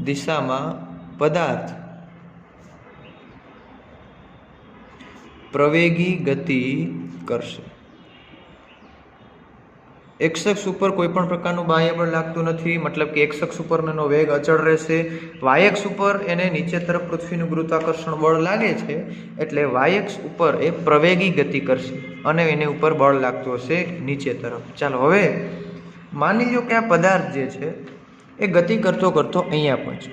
દિશામાં પદાર્થ પ્રવેગી ગતિ કરશે. એક્સ અક્ષ ઉપર કોઈ પણ પ્રકારનું બાહ્ય બળ લાગતું નથી, મતલબ કે એક્સ અક્ષ ઉપરનો વેગ અચળ રહેશે. વાય એક્સ ઉપર એને નીચે તરફ પૃથ્વીનું ગુરુત્વાકર્ષણ બળ લાગે છે એટલે વાય એક્સ ઉપર એ પ્રવેગી ગતિ કરશે અને એની ઉપર બળ લાગતું હશે નીચે તરફ. ચાલો હવે માની લો કે આ પદાર્થ જે છે એ ગતિ કરતો કરતો અહીંયા પહોંચે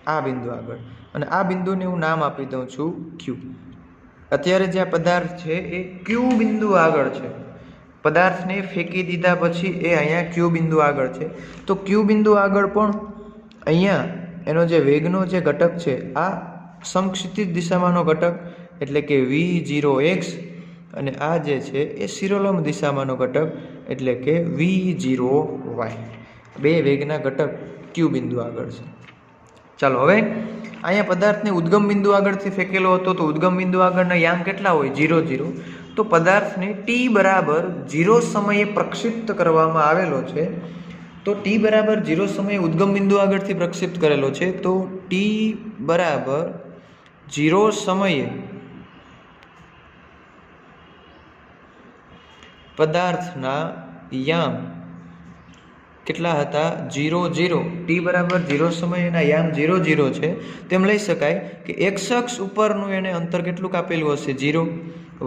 આ બિંદુ આગળ, અને આ બિંદુને હું નામ આપી દઉં છું ક્યુ. અત્યારે જે આ પદાર્થ છે એ ક્યુ બિંદુ આગળ છે. પદાર્થને ફેંકી દીધા પછી એ અહીંયા ક્યુ બિંદુ આગળ છે. તો ક્યુ બિંદુ આગળ પણ અહીંયા એનો જે વેગનો જે ઘટક છે આ સમક્ષિતિજ દિશામાંનો ઘટક એટલે કે v0x, અને આ જે છે એ શિરોલંબ દિશામાંનો ઘટક એટલે કે v0y. બે વેગના ઘટક ક્યુ બિંદુ આગળ છે. ચાલો હવે અહીંયા પદાર્થને ઉદ્ગમ બિંદુ આગળથી ફેંકેલો હતો તો ઉદ્ગમ બિંદુ આગળના યામ કેટલા હોય? 0 0. તો પદાર્થને t બરાબર 0 સમયે પ્રક્ષિપ્ત કરવામાં આવેલો છે. તો t બરાબર 0 સમયે ઉદ્ગમ બિંદુ આગળથી પ્રક્ષિપ્ત કરેલો છે. તો t બરાબર 0 સમયે પદાર્થના યામ કેટલા હતા? 0 0. t બરાબર 0 સમયના યામ 0 0 છે. તેમ લઈ શકાય કે એક્સ અક્ષ ઉપરનું એને અંતર કેટલું કાપેલું હશે? 0.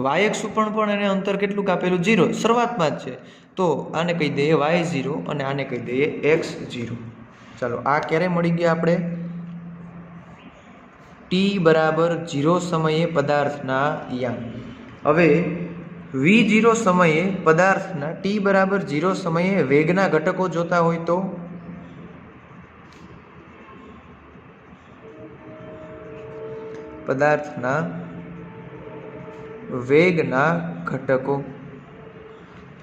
વાય અક્ષ ઉપર પણ એને અંતર કેટલું કાપેલું? 0. શરૂઆતમાં જ છે. તો આને કહી દઈએ y0 અને આને કહી દઈએ x0. ચાલો આ ક્યારે મળી ગયા આપણે? t બરાબર 0 સમયે પદાર્થના યામ. હવે v0 સમયે પદાર્થના t બરાબર 0 સમયે વેગના ઘટકો જોતા હોય તો પદાર્થના વેગના ઘટકો.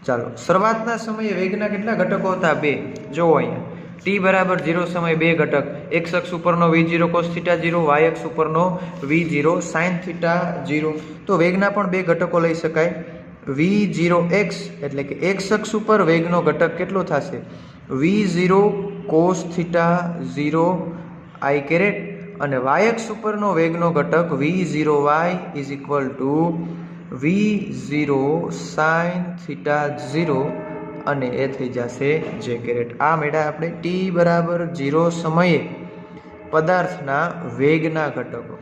ચાલો શરૂઆતના સમયે વેગના કેટલા ઘટકો હતા? 2. જોવો અહીંયા t બરાબર 0 સમયે 2 ઘટક, એક્સ અક્ષ ઉપરનો v0 cos θ 0, વાય અક્ષ ઉપરનો v0 sin θ 0. તો વેગના પણ 2 ઘટકો લઈ શકાય. v0x એટલે કે એક્સ અક્ષ ઉપર વેગનો ઘટક કેટલો થશે? v0 cos θ 0 i કેરેટ, અને વાય અક્ષ ઉપરનો વેગનો ઘટક v0y is equal to v0 sin θ 0 અને એ થઈ જશે જે કેરેટ. આ મેળા આપણે t બરાબર 0 સમયે પદાર્થના વેગના ઘટકો.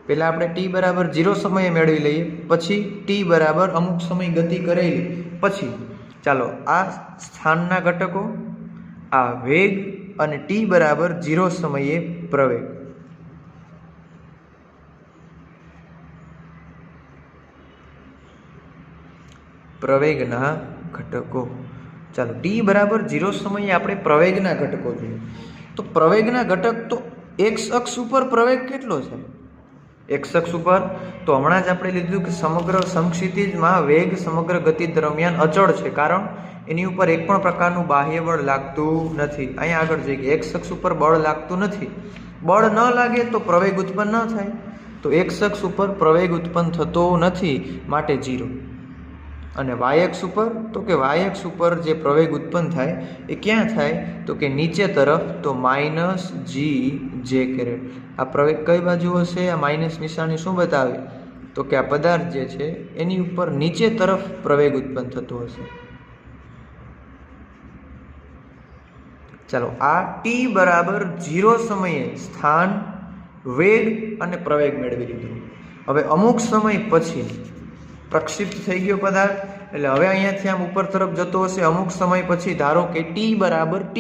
પહેલાં આપણે t બરાબર 0 સમયે મેળવી લઈએ, પછી t બરાબર અમુક સમય ગતિ કરેલી પછી ચાલો આ સ્થાનના ઘટકો, આ વેગ અને t બરાબર 0 સમયે પ્રવેગ. પ્રવેગના ઘટકો. ચાલો, t બરાબર 0 સમયે આપણે પ્રવેગના ઘટકો જોઈએ. તો પ્રવેગના ઘટક તો x અક્ષ ઉપર પ્રવેગ કેટલો છે? x અક્ષ ઉપર તો હમણાં જ આપણે લીધું કે સમગ્ર સમક્ષિતિજમાં વેગ સમગ્ર ગતિ દરમિયાન અચળ છે, કારણ એની ઉપર એક પણ પ્રકારનું બાહ્ય બળ લાગતું નથી. અહીંયા આગળ જોઈએ કે x અક્ષ ઉપર બળ લાગતું નથી. બળ ન લાગે તો પ્રવેગ ઉત્પન્ન ન થાય. તો x અક્ષ ઉપર પ્રવેગ ઉત્પન્ન થતો નથી, માટે 0. અને y અક્ષ ઉપર તો કે y અક્ષ ઉપર જે પ્રવેગ ઉત્પન્ન થાય એ ક્યાં થાય? તો કે નીચે તરફ, તો -gj. આ પ્રવેગ કઈ બાજુ હશે? આ માઇનસ નિશાની શું બતાવે? તો કે આ પદાર્થ જે છે એની ઉપર નીચે તરફ પ્રવેગ ઉત્પન્ન થતો હશે. ચાલો, આ t બરાબર 0 સમયે સ્થાન, વેગ અને પ્રવેગ મેળવી લીધું. હવે અમુક સમય પછી પ્રક્ષિપ્ત થઈ ગયો પદાર્થ, એટલે હવે અહીંયાથી આમ ઉપર તરફ જતો હશે. અમુક સમય પછી ધારો કે t બરાબર t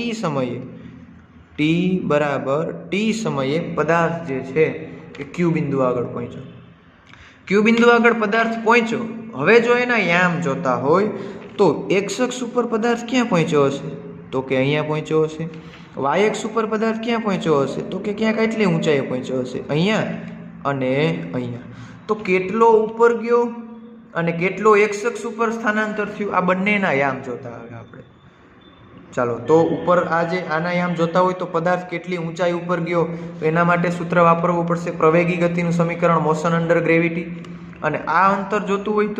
સમયે પદાર્થ જે છે એ q બિંદુ આગળ પહોંચ્યો. q બિંદુ આગળ પદાર્થ પહોંચ્યો. હવે જો એના યામ જોતા હોય તો x અક્ષ ઉપર પદાર્થ ક્યાં પહોંચ્યો હશે? તો કે અહીંયા પહોંચ્યો હશે. y અક્ષ ઉપર પદાર્થ ક્યાં પહોંચ્યો હશે? તો કે ક્યાંક એટલી ઊંચાઈએ પહોંચ્યો હશે, અહીંયા અને અહીંયા. તો કેટલો ઉપર ગયો અને કેટલો x અક્ષ ઉપર સ્થાનાંતર થયું, આ બંનેના યામ જોતા આવે આપણે. ચાલો, તો ઉપર આજે આના યામ જોતા હોય તો પદાર્થ કેટલી ઊંચાઈ ઉપર ગયો, તો એના માટે સૂત્ર વાપરવું પડશે પ્રવેગી ગતિનું સમીકરણ, મોશન અંડર ગ્રેવિટી. અને આ અંતર જોતું હોય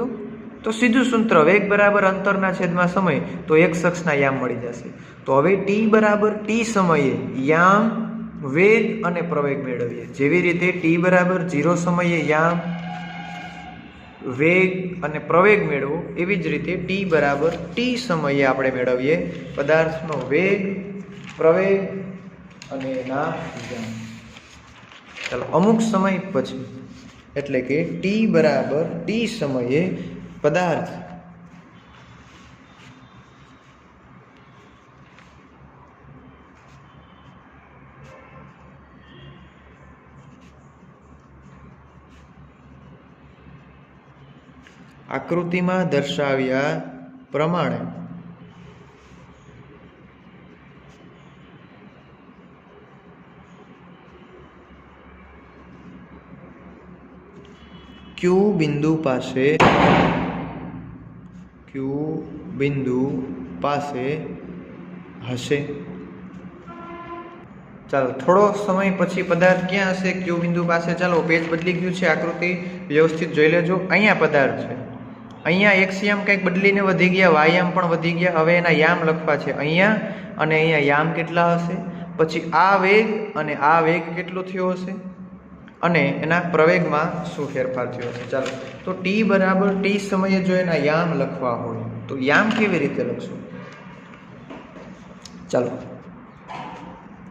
તો સીધું સૂત્ર વેગ બરાબર અંતરના છેદમાં સમય, તો x અક્ષના યામ મળી જશે. તો હવે t બરાબર t સમયે યામ, વેગ અને પ્રવેગ મેળવીએ. જેવી રીતે t બરાબર 0 સમયે યામ, વેગ અને પ્રવેગ મેળવો, એવી જ રીતે t બરાબર t સમયે આપણે મેળવીએ પદાર્થનો વેગ, પ્રવેગ અને એના યામ. ચાલો, અમુક સમય પછી, એટલે કે t બરાબર t સમયે પદાર્થ આકૃતિમાં દર્શાવ્યા પ્રમાણે Q બિંદુ પાસે હશે. ચાલો, થોડો સમય પછી પદાર્થ ક્યાં હશે? Q બિંદુ પાસે. ચાલો, પેજ બદલી ગયું છે, આકૃતિ વ્યવસ્થિત જોઈ લેજો. અહીંયા પદાર્થ છે, અહીંયા x યામ કંઈક બદલીને વધી ગયા, y યામ પણ વધી ગયા. હવે એના યામ લખવા છે અહીંયા, અને અહીંયા યામ કેટલા હશે, પછી આ વેગ અને આ વેગ કેટલો થયો હશે, અને એના પ્રવેગમાં શું ફેરફાર થયો હશે. ચાલો, તો t બરાબર t સમયે જો એના યામ લખવા હોય તો યામ કેવી રીતે લખશું? ચાલો,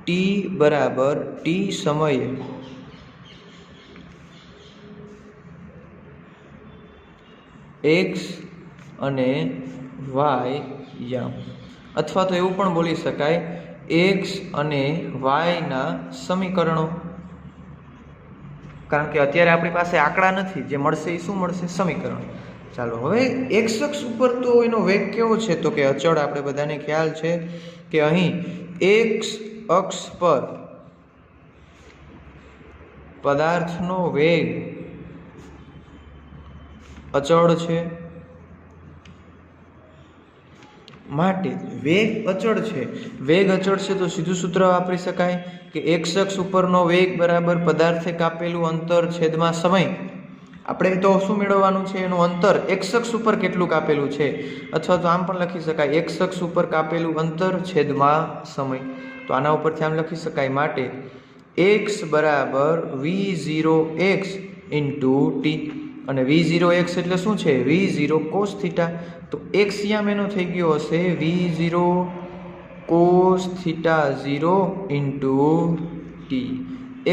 t બરાબર t સમયે x અને y યામ, અથવા તો એવું પણ બોલી શકાય x અને y ના સમીકરણો. કારણ કે અત્યારે આપણી પાસે આંકડા નથી, જે મળશે એ શું મળશે? સમીકરણ. ચાલો, હવે x અક્ષ ઉપર તો એનો વેગ કેવો છે? તો કે અચળ. આપણે બધાને ખ્યાલ છે કે અહીં x અક્ષ પર પદાર્થનો વેગ અચળ છે, માટે વેગ અચળ છે. વેગ અચળ છે તો સીધું સૂત્ર વાપરી શકાય કે x અક્ષ ઉપરનો વેગ બરાબર પદાર્થે કાપેલું અંતર છેદમાં સમય. આપણે તો શું મેળવવાનું છે? એનું અંતર x અક્ષ ઉપર કેટલું કાપેલું છે, અથવા તો આમ પણ લખી શકાય x અક્ષ ઉપર કાપેલું અંતર છેદમાં સમય. તો આના ઉપરથી આમ લખી શકાય, માટે x બરાબર v0x ઇન્ટુ t. અને v0x એટલે શું છે? v0 cos theta. તો x યામ એનો થઈ ગયો હશે v0 cos theta 0 into t.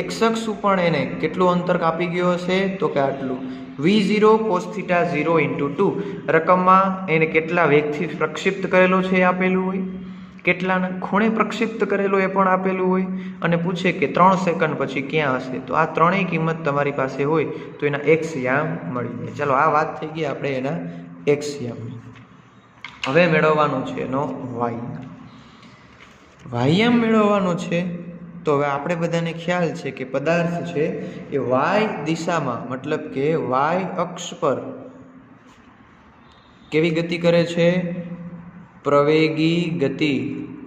x અક્ષ ઉપર એને કેટલું અંતર કાપી ગયો હશે? તો કે આટલું, v0 cos થીટા 0 ઇન્ટુ 2. રકમમાં એને કેટલા વેગથી પ્રક્ષિપ્ત કરેલો છે આપેલું હોય. કેટલાના ખૂણે પ્રક્ષિપ્ત કરેલો એ પણ આપેલું હોય અને પૂછે કે 3 સેકન્ડ પછી ક્યાં હશે, તો આ ત્રણેય કિંમત તમારી પાસે હોય તો એના એક્સ યામ મળી જાય. ચાલો આ વાત થઈ ગઈ આપણે એના એક્સ યામની. હવે મેળવવાનું છે એનો વાય. વાયમ મેળવવાનો છે તો હવે આપણે બધાને ખ્યાલ છે કે પદાર્થ છે એ વાય દિશામાં મતલબ કે વાય અક્ષ પર કેવી ગતિ કરે છે? પ્રવેગી ગતિ,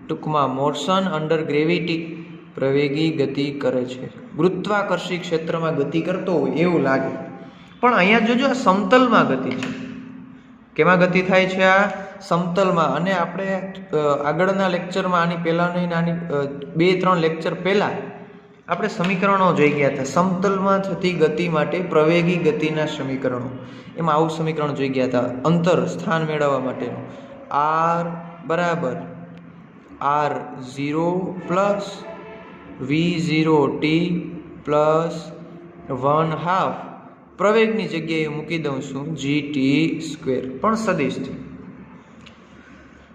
ટૂંકમાં મોશન અંડર ગ્રેવિટી, પ્રવેગી ગતિ કરે છે. ગુરુત્વાકર્ષી ક્ષેત્રમાં ગતિ કરતો હોય એવું લાગે, પણ અહીંયા જોજો આ સમતલમાં ગતિ છે. કેમાં ગતિ થાય છે? આ સમતલમાં. અને આપણે આગળના લેક્ચરમાં આની પહેલાંની નાની 2-3 લેક્ચર પહેલાં આપણે સમીકરણો જોઈ ગયા હતા. સમતલમાં થતી ગતિ માટે પ્રવેગી ગતિના સમીકરણો, એમાં આવું સમીકરણ જોઈ ગયા હતા અંતર સ્થાન મેળવવા માટેનું. r બરાબર r0 પ્લસ v0t પ્લસ 1/2 પ્રવેગની જગ્યાએ મૂકી દઉં છું gt², પણ સદિશ છે.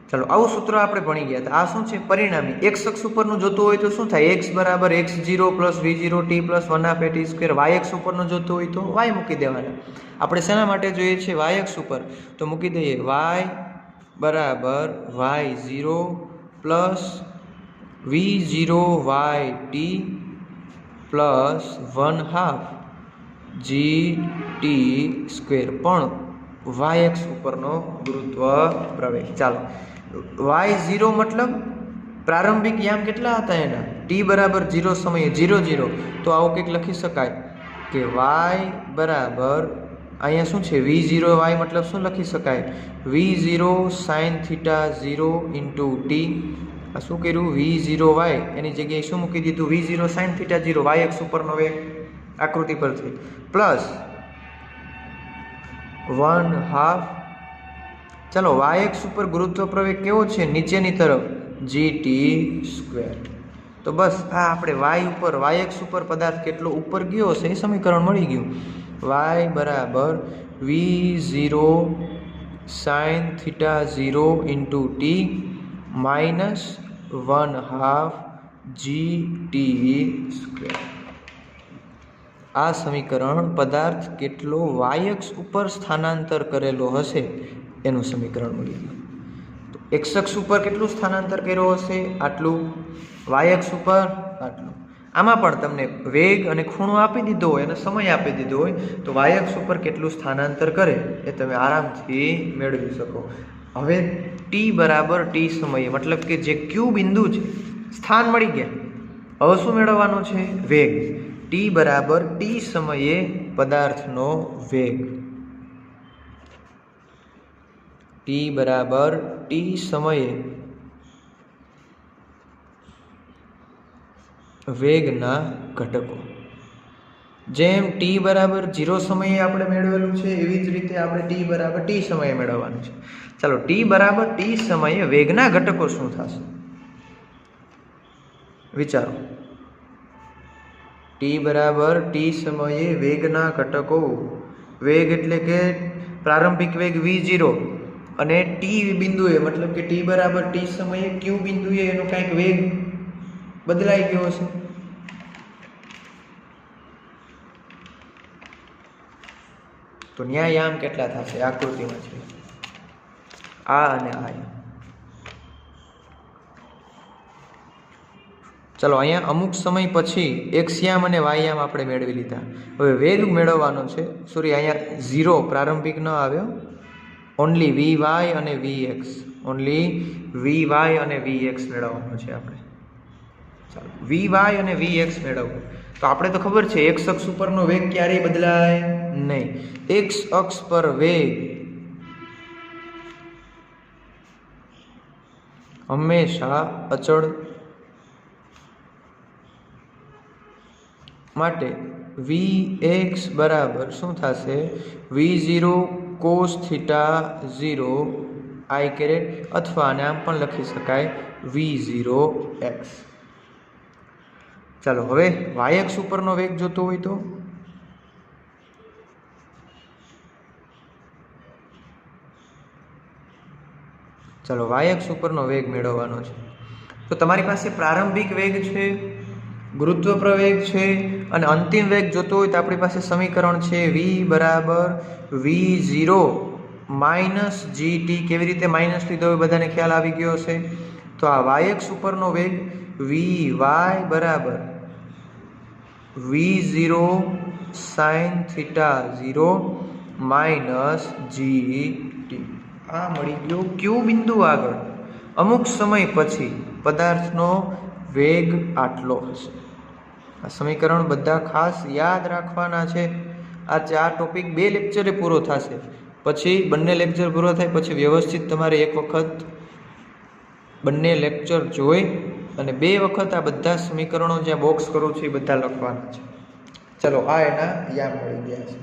ચાલો આવું સૂત્ર આપણે ભણી ગયા હતા. આ શું છે? પરિણામી. એક્સ અક્ષ ઉપરનું જોતું હોય તો શું થાય? x બરાબર x0 plus v0t plus 1/2t². Y અક્ષ ઉપરનું જોતું હોય તો y મૂકી દેવાના. આપણે શેના માટે જોઈએ છે? વાય અક્ષ ઉપર, તો મૂકી દઈએ y બરાબર y0 plus v0yt plus 1/2 gt², પણ વાય અક્ષ ઉપરનો ગુરુત્વ પ્રવેગ. ચાલો y0 મતલબ પ્રારંભિક યામ કેટલા હતા એના? t બરાબર 0 સમયે 0 0. તો આવું કંઈક લખી શકાય કે y બરાબર અહીંયા શું છે? v0y મતલબ શું લખી શકાય? v0 sin θ0 into t. આ શું કર્યું? v0y એની જગ્યાએ શું મૂકી દીધું? v0 sin θ0, y અક્ષ ઉપરનો વેગ આકૃતિ પરથી, પ્લસ 1/2. ચાલો વાય અક્ષ ઉપર ગુરુત્વ પ્રવેગ કેવો છે? નીચેની તરફ gt². તો બસ આ આપણે વાય અક્ષ ઉપર પદાર્થ કેટલો ઉપર ગયો છે એ સમીકરણ મળી ગયું. y બરાબર v0 sin θ0 into t minus 1/2 gt². આ સમીકરણ પદાર્થ કેટલો વાય અક્ષ ઉપર સ્થાનાંતર કરેલો હશે એનું સમીકરણ મળી ગયું. તો એક્સ અક્ષ ઉપર કેટલું સ્થાનાંતર કર્યો હશે? આટલું. વાય અક્ષ ઉપર આટલું. આમાં પણ તમને વેગ અને ખૂણો આપી દીધો હોય અને સમય આપી દીધો હોય તો વાય અક્ષ ઉપર કેટલું સ્થાનાંતર કરે એ તમે આરામથી મેળવી શકો. હવે t બરાબર t સમયે, મતલબ કે જે ક્યુ બિંદુ છે, સ્થાન મળી ગયા. હવે શું મેળવવાનું છે? વેગ. t બરાબર t સમયે પદાર્થનો વેગ. t બરાબર t સમયે વેગના ઘટકો. જેમ t બરાબર 0 સમયે આપણે મેળવેલું છે એવી જ રીતે આપણે t બરાબર t સમયે મેળવવાનું છે. ચાલો t બરાબર t સમયે વેગના ઘટકો શું થશે? વિચારો. t બરાબર t સમયે વેગના ઘટકો. વેગ એટલે કે પ્રારંભિક વેગ v0 અને t બિંદુએ, મતલબ કે t બરાબર t સમયે q બિંદુએ એનો કંઈક વેગ બદલાઈ ગયો છે. તો ન્યા યામ કેટલા થશે? આકૃતિમાં છે આ અને આ. ચલો અહીંયા અમુક સમય પછી એક્સ યામ અને વાય યામ આપણે મેળવી લીધા. હવે વેગ મેળવવાનો છે. સોરી, અહીંયા 0 પ્રારંભિક ન આવ્યો. ઓનલી વી અને વીએક્સ, ઓનલી વી અને વીએક્સ મેળવવાનો છે આપણે. ચાલો વી અને વીએક્સ મેળવવું તો આપણે તો ખબર છે એક્સ અક્ષ ઉપરનો વેગ ક્યારેય બદલાય નહીં. એક્સ અક્ષ પર વેગ હંમેશા અચળ માટે Vx બરાબર શું થશે? V0 cos θ0 I કેરેટ, અથવા આને આમ પણ લખી શકાય V0x. ચાલો હવે y અક્ષ ઉપરનો વેગ જોતો હોય તો ચાલો y અક્ષ ઉપરનો વેગ મેળવવાનો છે. તો તમારી પાસે પ્રારંભિક વેગ છે, ગુરુત્વ પ્રવેગ છે અને અંતિમ વેગ જોતો હોય તો આપણી પાસે સમીકરણ છે v બરાબર v0 માઇનસ gt. કેવી રીતે માઇનસ લીધો હોય બધાને ખ્યાલ આવી ગયો હશે. તો આ yx ઉપરનો વેગ vy બરાબર v0 sin θ0 માઇનસ gt. આ મળી ગયો ક્યુ બિંદુ આગળ અમુક સમય પછી પદાર્થનો વેગ આટલો હશે. આ સમીકરણ બધા ખાસ યાદ રાખવાના છે. આ 4 ટોપિક 2 લેક્ચરે પૂરો થશે, પછી બંને લેક્ચર પૂરો થાય પછી વ્યવસ્થિત તમારે એક વખત બંને લેક્ચર જોઈ અને 2 વખત આ બધા સમીકરણો જ્યાં બોક્સ કરું છું એ બધા લખવાના છે. ચલો, આ એના યાદ મળી ગયા છે.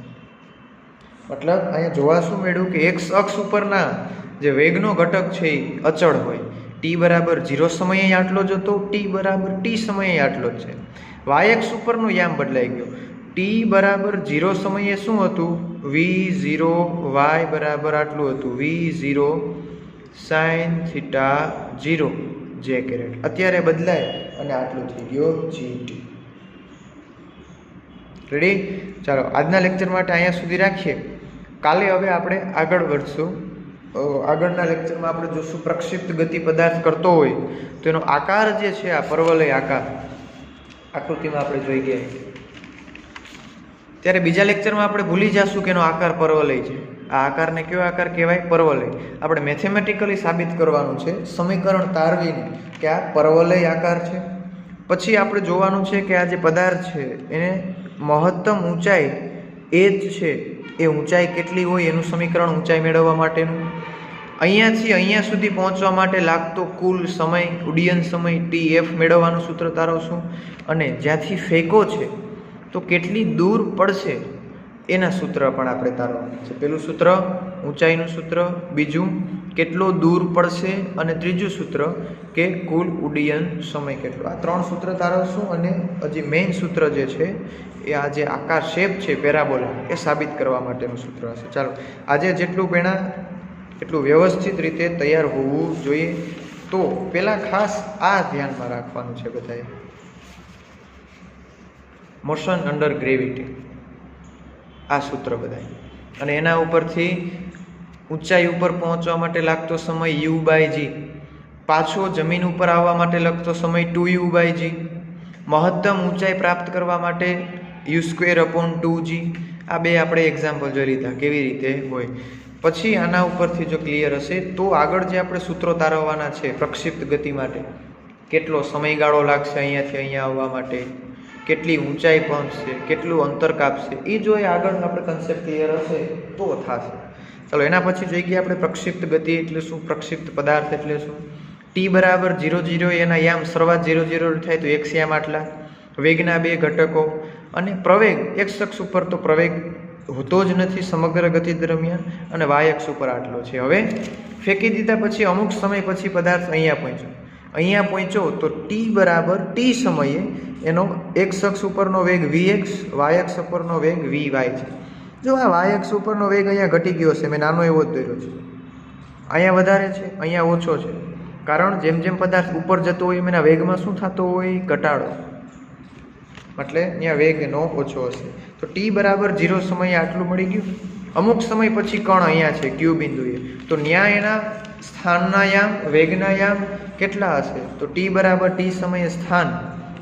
મતલબ અહીંયા જોવા શું મળ્યું કે એક્સ અક્ષ ઉપરના જે વેગનો ઘટક છે એ અચળ હોય. ટી બરાબર 0 સમયે આટલો જ હતો, ટી બરાબર ટી સમયે આટલો જ છે. વાયએક્સ ઉપરનો યામ બદલાઈ ગયો. ટી બરાબર 0 સમયે શું હતું? v0 y બરાબર આટલું હતું, v0 sin θ0 j કેરેટ. અત્યારે બદલાય અને આટલું થઈ ગયો gt. રેડી? ચાલો, આજના લેક્ચર માટે અહીંયા સુધી રાખીએ. કાલે હવે આપણે આગળ વધશું. આગળના લેક્ચરમાં આપણે જોશું પ્રક્ષિપ્ત ગતિ પદાર્થ કરતો હોય તો એનો આકાર જે છે આ પર્વલય આકાર આકૃતિમાં આપણે જોઈ ગયા. ત્યારે બીજા લેક્ચરમાં આપણે ભૂલી જશું કે એનો આકાર પર્વલય છે. આ આકારને કયો આકાર કહેવાય? પર્વલય. આપણે મેથેમેટિકલી સાબિત કરવાનું છે સમીકરણ તારવીને કે આ પર્વલય આકાર છે. પછી આપણે જોવાનું છે કે આ જે પદાર્થ છે એને મહત્તમ ઊંચાઈ એ જ છે, એ ઊંચાઈ કેટલી હોય એનું સમીકરણ ઊંચાઈ મેળવવા માટેનું. અહીંયાથી અહીંયા સુધી પહોંચવા માટે લાગતો કુલ સમય, ઉડ્ડયન સમય TF મેળવવાનું સૂત્ર તારવશું. અને જ્યાંથી ફેંકો છે તો કેટલી દૂર પડશે એના સૂત્ર પણ આપણે તારવાનું છે. પહેલું સૂત્ર ઊંચાઈનું સૂત્ર, બીજું કેટલો દૂર પડશે અને ત્રીજું સૂત્ર કે કુલ ઉડ્ડયન સમય કેટલો. આ 3 સૂત્ર તારવશું અને હજી મેઇન સૂત્ર જે છે એ આ જે આકાર શેપ છે પેરાબોલા એ સાબિત કરવા માટેનું સૂત્ર હશે. ચાલો, આજે જેટલું ભણ્યા એટલું વ્યવસ્થિત રીતે તૈયાર હોવું જોઈએ. તો પહેલાં ખાસ આ ધ્યાનમાં રાખવાનું છે બધાએ, મોશન અંડર ગ્રેવિટી આ સૂત્ર બધાએ. અને એના ઉપરથી ઊંચાઈ ઉપર પહોંચવા માટે લાગતો સમય u/g, પાછો જમીન ઉપર આવવા માટે લાગતો સમય 2u/g, મહત્તમ ઊંચાઈ પ્રાપ્ત કરવા માટે u²/2g. આ 2 આપણે એક્ઝામ્પલ જોઈ લીધા કેવી રીતે હોય. પછી આના ઉપરથી જો ક્લિયર હશે તો આગળ જે આપણે સૂત્રો તારવવાના છે પ્રક્ષિપ્ત ગતિ માટે, કેટલો સમયગાળો લાગશે અહીંયાથી અહીંયા આવવા માટે, કેટલી ઊંચાઈ પહોંચશે, કેટલું અંતર કાપશે, એ જો એ આગળ આપણે કન્સેપ્ટ ક્લિયર હશે તો થશે. ચાલો, એના પછી જોઈ ગયા આપણે પ્રક્ષિપ્ત ગતિ એટલે શું, પ્રક્ષિપ્ત પદાર્થ એટલે શું. ટી બરાબર 0 એના યામ શરૂઆત 0 થાય તો x યામ આટલા, વેગના 2 ઘટકો અને પ્રવેગ x અક્ષ ઉપર તો પ્રવેગ હોતો જ નથી સમગ્ર ગતિ દરમિયાન અને y અક્ષ ઉપર આટલો છે. હવે ફેંકી દીધા પછી અમુક સમય પછી પદાર્થ અહીંયા પહોંચ્યો તો t બરાબર t સમયે એનો x અક્ષ ઉપરનો વેગ vx, y અક્ષ ઉપરનો વેગ vy છે. જો આ y અક્ષ ઉપરનો વેગ અહીંયા ઘટી ગયો છે, મેં નાનો એવો જ દોર્યો છે. અહીંયા વધારે છે, અહીંયા ઓછો છે. કારણ જેમ જેમ પદાર્થ ઉપર જતો હોય એમ એના વેગમાં શું થતો હોય? ઘટાડો. એટલે અહીંયા વેગ એનો ઓછો હશે. તો t બરાબર 0 સમયે આટલું મળી ગયું. અમુક સમય પછી કણ અહીંયા છે ક્યુ બિંદુએ, તો ન્યા એના સ્થાનના યામ, વેગના યામ કેટલા હશે? તો t બરાબર t સમયે સ્થાન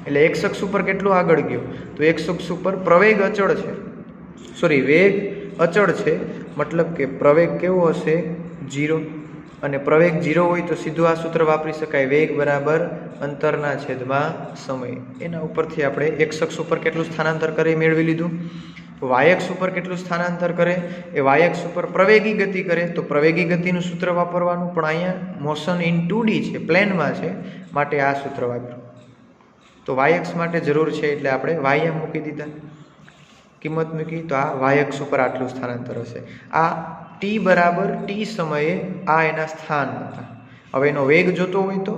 એટલે x અક્ષ ઉપર કેટલો આગળ ગયો? તો x અક્ષ ઉપર પ્રવેગ અચળ છે, વેગ અચળ છે. મતલબ કે પ્રવેગ કેવો હશે? 0. અને પ્રવેગ 0 હોય તો સીધું આ સૂત્ર વાપરી શકાય, વેગ બરાબર અંતરના છેદમાં સમય. એના ઉપરથી આપણે x અક્ષ ઉપર કેટલું સ્થાનાંતર કરે એ મેળવી લીધું. y અક્ષ ઉપર કેટલું સ્થાનાંતર કરે એ y અક્ષ ઉપર પ્રવેગી ગતિ કરે તો પ્રવેગી ગતિનું સૂત્ર વાપરવાનું. પણ અહીંયા મોશન ઇન 2D છે, પ્લેનમાં છે, માટે આ સૂત્ર વાપર્યું. તો y અક્ષ માટે જરૂર છે એટલે આપણે y એમ મૂકી દીધા, કિંમત મૂકી. તો આ y અક્ષ ઉપર આટલું સ્થાનાંતર હશે. આ t બરાબર t સમયે આ એના સ્થાન હતા. હવે એનો વેગ જોતો હોય તો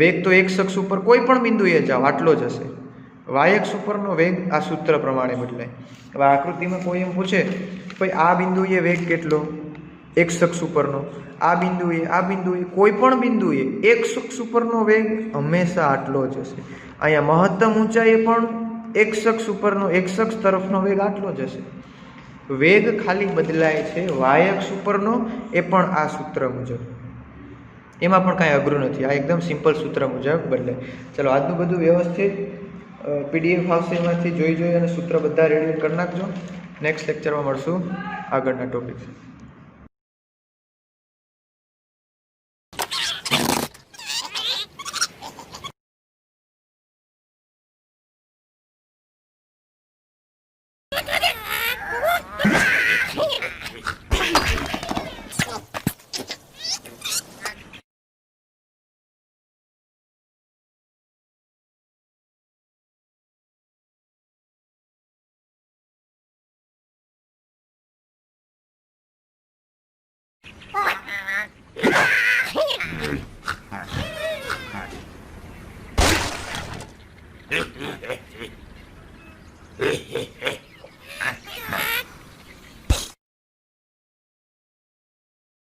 વેગ તો x અક્ષ ઉપર કોઈ પણ બિંદુએ જાઓ આટલો જ હશે. y અક્ષ ઉપરનો વેગ આ સૂત્ર પ્રમાણે બદલાય. હવે આકૃતિમાં કોઈ એમ પૂછે ભાઈ આ બિંદુએ વેગ કેટલો? એક શખ્સ ઉપરનો, આ બિંદુએ કોઈ પણ બિંદુએ એક શખ્સ ઉપરનો વેગ હંમેશા આટલો જ હશે. અહીંયા મહત્તમ ઊંચાઈએ પણ એક શખ્સ ઉપરનો, એક શખ્સ તરફનો વેગ આટલો જ હશે. વેગ ખાલી બદલાય છે y અક્ષ ઉપરનો, એ પણ આ સૂત્ર મુજબ. એમાં પણ કાંઈ અઘરું નથી, આ એકદમ સિમ્પલ સૂત્ર મુજબ બદલાય. ચલો, આજનું બધું વ્યવસ્થિત પીડીએફ આવશે, એમાંથી જોઈ અને સૂત્ર બધા રેડી કરી નાખજો. નેક્સ્ટ લેક્ચરમાં મળશું આગળના ટોપિક.